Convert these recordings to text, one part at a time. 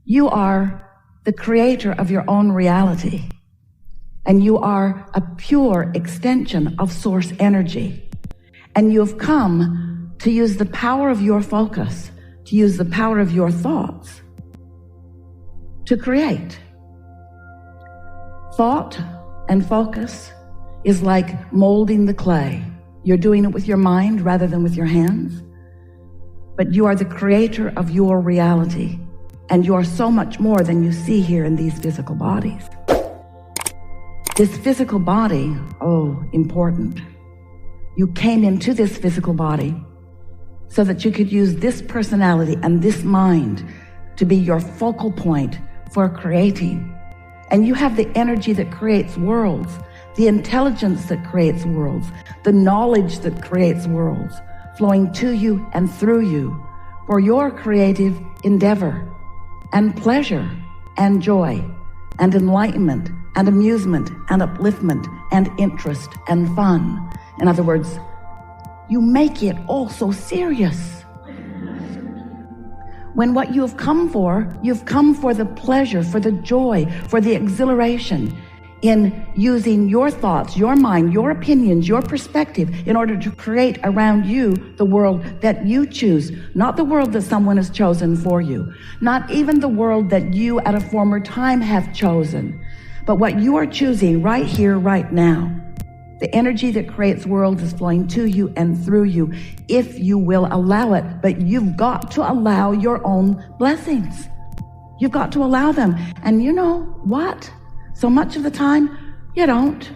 You are the creator of your own reality, and you are a pure extension of source energy. And you have come to use the power of your focus, to use the power of your thoughts to create. Thought and focus is like molding the clay. You're doing it with your mind rather than with your hands. But you are the creator of your reality, and you are so much more than you see here in these physical bodies. This physical body, important. You came into this physical body so that you could use this personality and this mind to be your focal point for creating. And you have the energy that creates worlds, the intelligence that creates worlds, the knowledge that creates worlds, flowing to you and through you for your creative endeavor and pleasure and joy and enlightenment and amusement and upliftment and interest and fun. In other words, you make it all so serious. When what you have come for, you've come for the pleasure, for the joy, for the exhilaration in using your thoughts, your mind, your opinions, your perspective in order to create around you the world that you choose, not the world that someone has chosen for you, not even the world that you at a former time have chosen, but what you are choosing right here, right now. The energy that creates worlds is flowing to you and through you if you will allow it, but you've got to allow your own blessings. You've got to allow them. And you know what? So much of the time, you don't.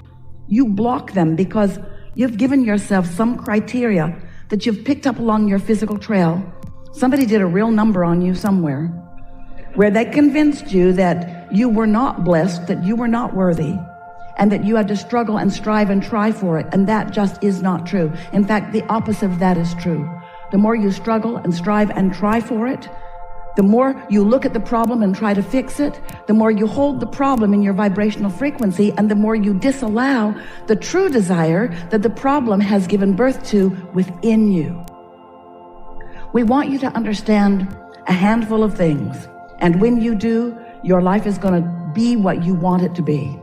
You block them because you've given yourself some criteria that you've picked up along your physical trail. Somebody did a real number on you somewhere where they convinced you that you were not blessed, that you were not worthy, and that you had to struggle and strive and try for it. And that just is not true. In fact, the opposite of that is true. The more you struggle and strive and try for it, the more you look at the problem and try to fix it, the more you hold the problem in your vibrational frequency, and the more you disallow the true desire that the problem has given birth to within you. We want you to understand a handful of things. And when you do, your life is going to be what you want it to be.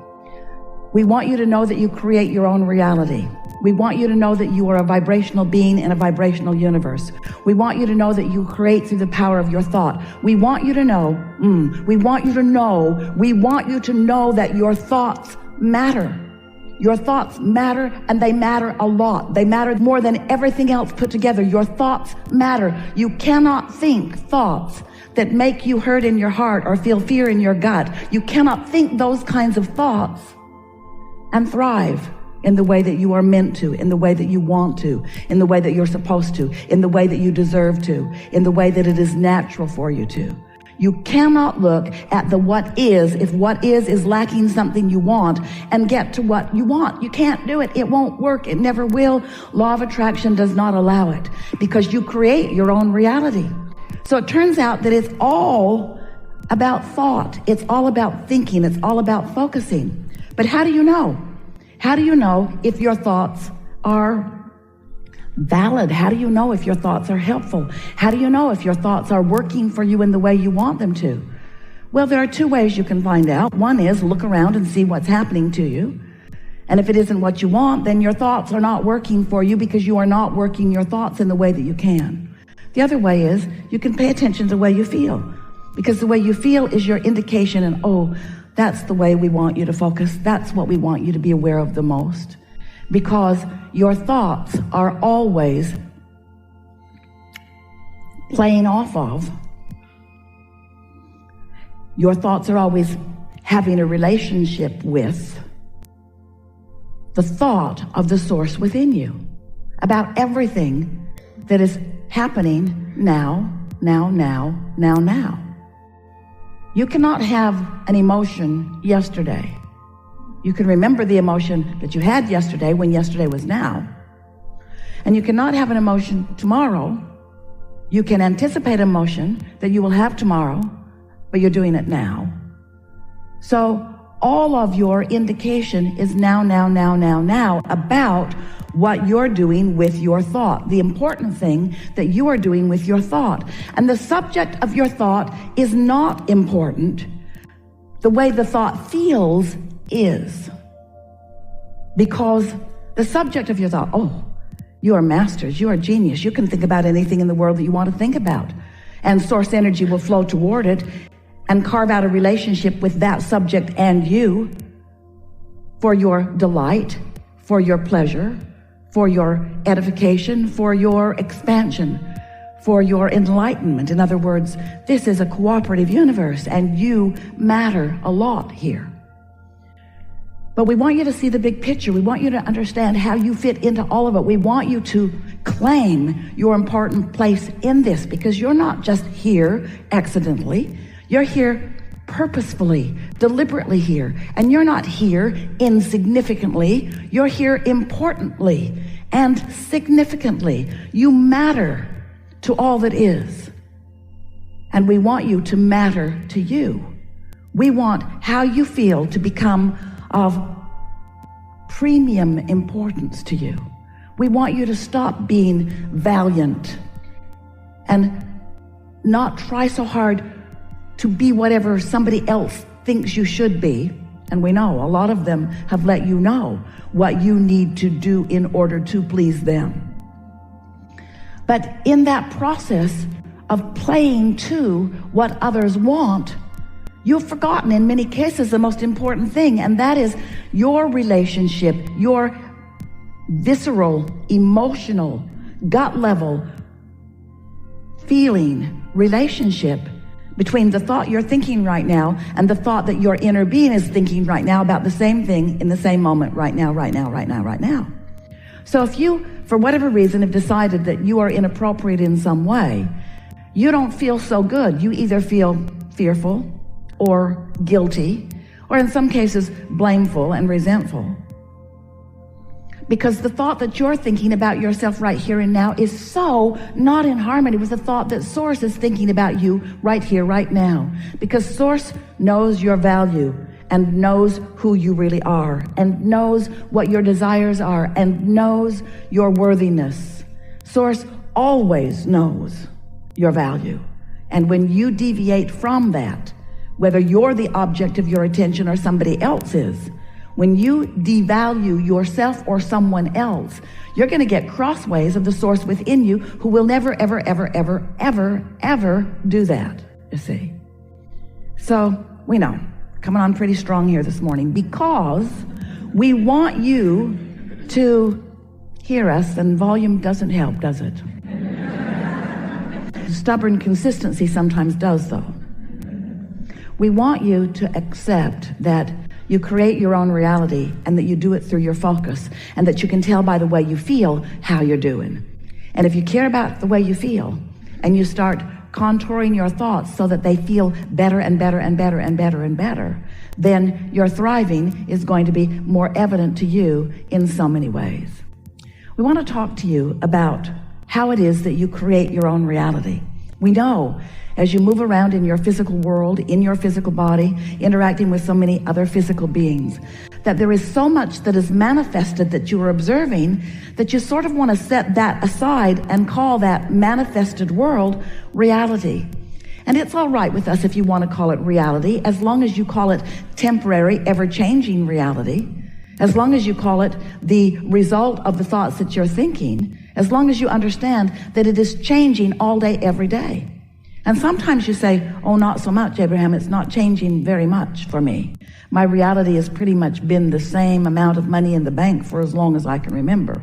We want you to know that you create your own reality. We want you to know that you are a vibrational being in a vibrational universe. We want you to know that you create through the power of your thought. We want you to know that your thoughts matter. Your thoughts matter, and they matter a lot. They matter more than everything else put together. Your thoughts matter. You cannot think thoughts that make you hurt in your heart or feel fear in your gut. You cannot think those kinds of thoughts and thrive in the way that you are meant to, in the way that you want to, in the way that you're supposed to, in the way that you deserve to, in the way that it is natural for you to. You cannot look at the what is if what is lacking something you want and get to what you want. You can't do it. It won't work. It never will. Law of attraction does not allow it because you create your own reality. So it turns out that it's all about thought. It's all about thinking. It's all about focusing. But how do you know? How do you know if your thoughts are valid? How do you know if your thoughts are helpful? How do you know if your thoughts are working for you in the way you want them to? Well, there are two ways you can find out. One is look around and see what's happening to you. And if it isn't what you want, then your thoughts are not working for you because you are not working your thoughts in the way that you can. The other way is you can pay attention to the way you feel, because the way you feel is your indication, and that's the way we want you to focus. That's what we want you to be aware of the most, because your thoughts are always playing off of. Your thoughts are always having a relationship with the thought of the source within you about everything that is happening now. You cannot have an emotion yesterday. You can remember the emotion that you had yesterday when yesterday was now. And you cannot have an emotion tomorrow. You can anticipate emotion that you will have tomorrow, but you're doing it now. So all of your indication is now about what you're doing with your thought, the important thing that you are doing with your thought. And the subject of your thought is not important. The way the thought feels is. Because the subject of your thought, oh, you are masters, you are genius, you can think about anything in the world that you want to think about. And source energy will flow toward it and carve out a relationship with that subject and you for your delight, for your pleasure, for your edification, for your expansion, for your enlightenment. In other words, this is a cooperative universe and you matter a lot here. But we want you to see the big picture. We want you to understand how you fit into all of it. We want you to claim your important place in this, because you're not just here accidentally. You're here purposefully, deliberately here. And you're not here insignificantly. You're here importantly and significantly. You matter to all that is. And we want you to matter to you. We want how you feel to become of premium importance to you. We want you to stop being valiant and not try so hard to be whatever somebody else thinks you should be. And we know a lot of them have let you know what you need to do in order to please them. But in that process of playing to what others want, you've forgotten in many cases the most important thing, and that is your relationship, your visceral, emotional, gut level feeling relationship between the thought you're thinking right now and the thought that your inner being is thinking right now about the same thing in the same moment right now. So if you, for whatever reason, have decided that you are inappropriate in some way, you don't feel so good. You either feel fearful or guilty, or in some cases, blameful and resentful. Because the thought that you're thinking about yourself right here and now is so not in harmony with the thought that Source is thinking about you right here, right now. Because Source knows your value and knows who you really are and knows what your desires are and knows your worthiness. Source always knows your value. And when you deviate from that, whether you're the object of your attention or somebody else is, when you devalue yourself or someone else, you're going to get crossways of the Source within you who will never, ever do that, you see. So we know, coming on pretty strong here this morning, because we want you to hear us, and volume doesn't help, does it? Stubborn consistency sometimes does, though. We want you to accept that you create your own reality and that you do it through your focus, and that you can tell by the way you feel how you're doing. And if you care about the way you feel and you start contouring your thoughts so that they feel better and better, then your thriving is going to be more evident to you in so many ways. We want to talk to you about how it is that you create your own reality. We know as you move around in your physical world, in your physical body, interacting with so many other physical beings, that there is so much that is manifested that you are observing that you sort of want to set that aside and call that manifested world reality. And it's all right with us if you want to call it reality, as long as you call it temporary, ever-changing reality, as long as you call it the result of the thoughts that you're thinking, as long as you understand that it is changing all day, every day. And sometimes you say, oh, not so much, Abraham, it's not changing very much for me. My reality has pretty much been the same amount of money in the bank for as long as I can remember.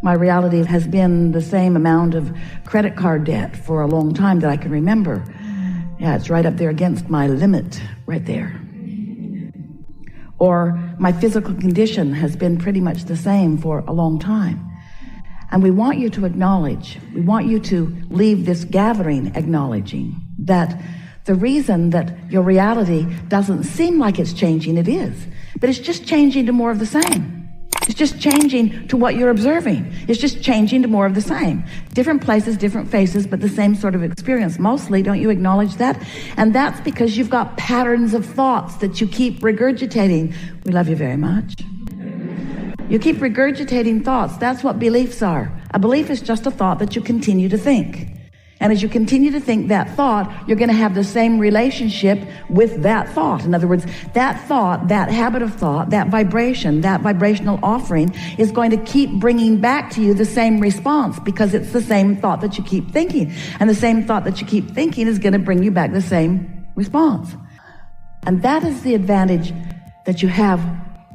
My reality has been the same amount of credit card debt for a long time that I can remember. Yeah, it's right up there against my limit, right there. Or my physical condition has been pretty much the same for a long time. And we want you to acknowledge, we want you to leave this gathering acknowledging that the reason that your reality doesn't seem like it's changing, it is. But it's just changing to more of the same. It's just changing to what you're observing. It's just changing to more of the same. Different places, different faces, but the same sort of experience. Mostly, don't you acknowledge that? And that's because you've got patterns of thoughts that you keep regurgitating. We love you very much. You keep regurgitating thoughts. That's what beliefs are. A belief is just a thought that you continue to think. And as you continue to think that thought, you're going to have the same relationship with that thought. In other words, that thought, that habit of thought, that vibration, that vibrational offering is going to keep bringing back to you the same response because it's the same thought that you keep thinking. And the same thought that you keep thinking is going to bring you back the same response. And that is the advantage that you have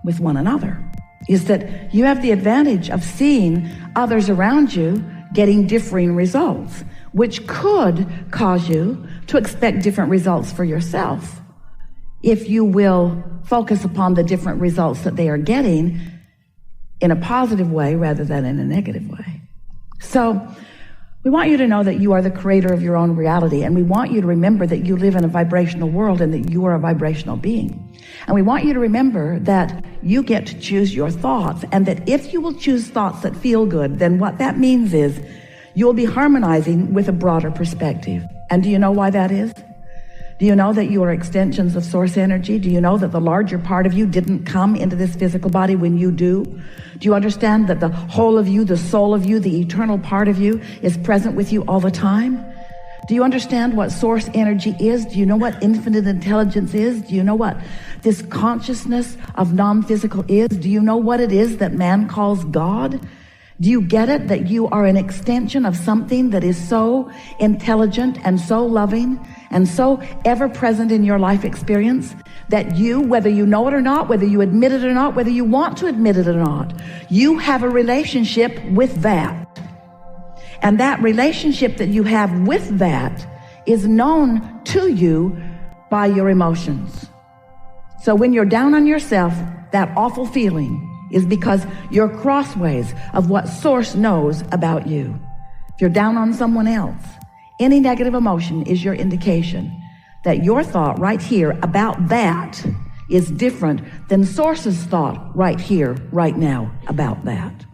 with one another, is that you have the advantage of seeing others around you getting differing results, which could cause you to expect different results for yourself if you will focus upon the different results that they are getting in a positive way rather than in a negative way. So we want you to know that you are the creator of your own reality, and we want you to remember that you live in a vibrational world and that you are a vibrational being. And we want you to remember that you get to choose your thoughts, and that if you will choose thoughts that feel good, then what that means is you'll be harmonizing with a broader perspective. And do you know why that is? Do you know that you are extensions of source energy? Do you know that the larger part of you didn't come into this physical body when you do? Do you understand that the whole of you, the soul of you, the eternal part of you is present with you all the time? Do you understand what source energy is? Do you know what infinite intelligence is? Do you know what this consciousness of non-physical is? Do you know what it is that man calls God? Do you get it, that you are an extension of something that is so intelligent and so loving and so ever present in your life experience that you, whether you know it or not, whether you admit it or not, whether you want to admit it or not, you have a relationship with that. And that relationship that you have with that is known to you by your emotions. So when you're down on yourself, that awful feeling is because you're crossways of what source knows about you. If you're down on someone else, any negative emotion is your indication that your thought right here about that is different than source's thought right here, right now about that.